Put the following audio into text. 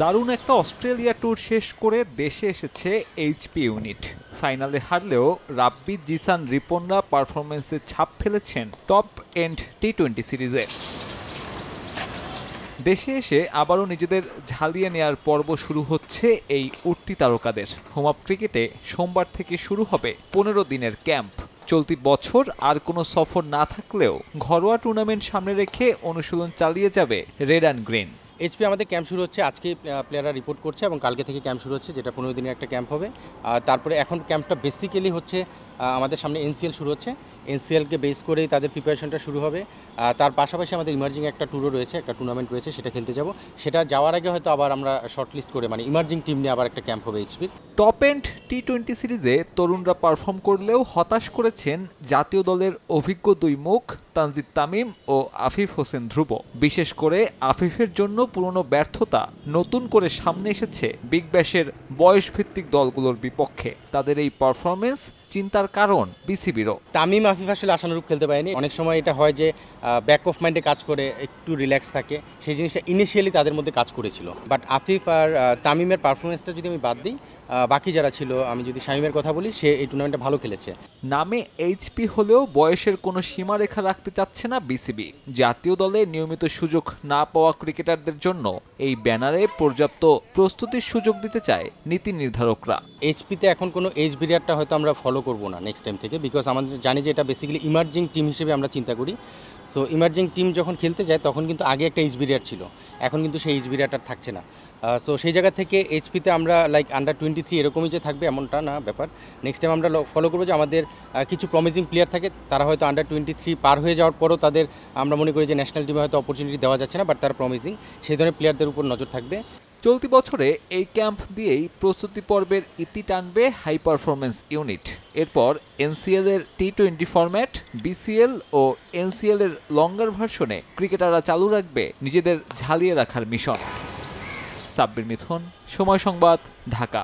দারুণ একটা Australia tour শেষ করে দেশে এসেছে এইচপি ইউনিট। ফাইনালে হারলেও রাব্বি, জিসান, রিপনরা পারফরমেন্সে ছাপ ফেলেছেন টপ এন্ড টি-20 সিরিজে। দেশে এসে আবারও নিজেদের ঝালিয়ে নেয়ার পর্ব শুরু হচ্ছে এই উঠতি তারকাদের। হোম আপ ক্রিকেটে সোমবার থেকে শুরু হবে 15 দিনের ক্যাম্প। চলতি বছর আর কোনো সফর না থাকলেও ঘরোয়া টুর্নামেন্ট সামনে রেখে অনুশীলন চালিয়ে যাবে রেড অ্যান্ড গ্রিন। এইচপি আমাদের ক্যাম্প শুরু হচ্ছে, আজকে প্লেয়াররা রিপোর্ট করছে এবং কালকে থেকে ক্যাম্প শুরু হচ্ছে, যেটা 15 দিনের একটা ক্যাম্প হবে। তারপরে এখন ক্যাম্পটা বেসিক্যালি হচ্ছে আমাদের সামনে এনসিএল শুরু হচ্ছে, এনসিএলকে বেস করেই তাদের প্রিপারেশনটা শুরু হবে। তার পাশাপাশি আমাদের ইমার্জিং একটা ট্যুরও রয়েছে, একটা টুর্নামেন্ট রয়েছে, সেটা খেলতে যাব। সেটা যাওয়ার আগে হয়তো আবার আমরা শর্টলিস্ট করে ইমার্জিং টিম নিয়ে আবার একটা ক্যাম্প হবে এইচপির। টপ এন্ড টি-20 সিরিজে তরুণরা পারফর্ম করলেও হতাশ করেছেন জাতীয় দলের অভিজ্ঞ দুই মুখ তানজিদ তামিম ও আফিফ হোসেন ধ্রুব। বিশেষ করে আফিফের জন্য পুরনো ব্যর্থতা নতুন করে সামনে এসেছে বিগ ব্যাশের বয়সভিত্তিক দলগুলোর বিপক্ষে। তাদের এই পারফরমেন্স চিন্তার কারণ বিসিবিরও। তামিম, আফিফ আসলে আশানুরূপ খেলতে পারেনি। অনেক সময় এটা হয় যে ব্যাক অফ মাইন্ডে কাজ করে, একটু রিল্যাক্স থাকে, সেই জিনিসটা ইনিশিয়ালি তাদের মধ্যে কাজ করেছিল। বাট আফিফ আর তামিমের পারফরমেন্সটা যদি আমি বাদ দিই, বাকি যারা ছিল, আমি যদি শামীমের কথা বলি, সে এই টুর্নামেন্টটা ভালো খেলেছে। নামে এইচপি হলেও বয়সের কোনো সীমারেখা রাখতে চাচ্ছে না বিসিবি। জাতীয় দলে নিয়মিত সুযোগ না পাওয়া ক্রিকেটারদের জন্য এই ব্যানারে পর্যাপ্ত প্রস্তুতির সুযোগ দিতে চায় নীতি নির্ধারকরা। এইচপিতে এখন কোনো এজ বিরিয়ারটা হয়তো আমরা ফলো করবো না নেক্সট টাইম থেকে, বিকজ আমাদের জানি যে এটা বেসিক্যালি ইমার্জিং টিম হিসেবে আমরা চিন্তা করি। সো ইমার্জিং টিম যখন খেলতে যায় তখন কিন্তু আগে একটা এজ বিরিয়ার ছিল, এখন কিন্তু সেই এজ বিরিয়ারটা থাকছে না। সো সেই জায়গা থেকে এইচপিতে আমরা লাইক আন্ডার 23 এরকমই যে থাকবে এমনটা না ব্যাপার। নেক্সট টাইম আমরা ফলো করবো যে আমাদের কিছু প্রমিজিং প্লেয়ার থাকে, তারা হয়তো আন্ডার 23 পার হয়ে যাওয়ার পরও তাদের আমরা মনে করি যে ন্যাশনাল টিমে হয়তো অপরচুনিটি দেওয়া যাচ্ছে না, বাট তারা প্রমিজিং, সেই ধরনের প্লেয়ারদের উপর নজর থাকবে। চলতি বছরে এই ক্যাম্প দিয়েই প্রস্তুতি পর্বের ইতি টানবে হাই পারফরমেন্স ইউনিট। এরপর এনসিএল এর টি-20 ফরম্যাট, বিসিএল ও এনসিএল এর লঙ্গার ভার্সনে ক্রিকেটাররা চালু রাখবে নিজেদের ঝালিয়ে রাখার মিশন। সাব্বির মিথুন, সময় সংবাদ, ঢাকা।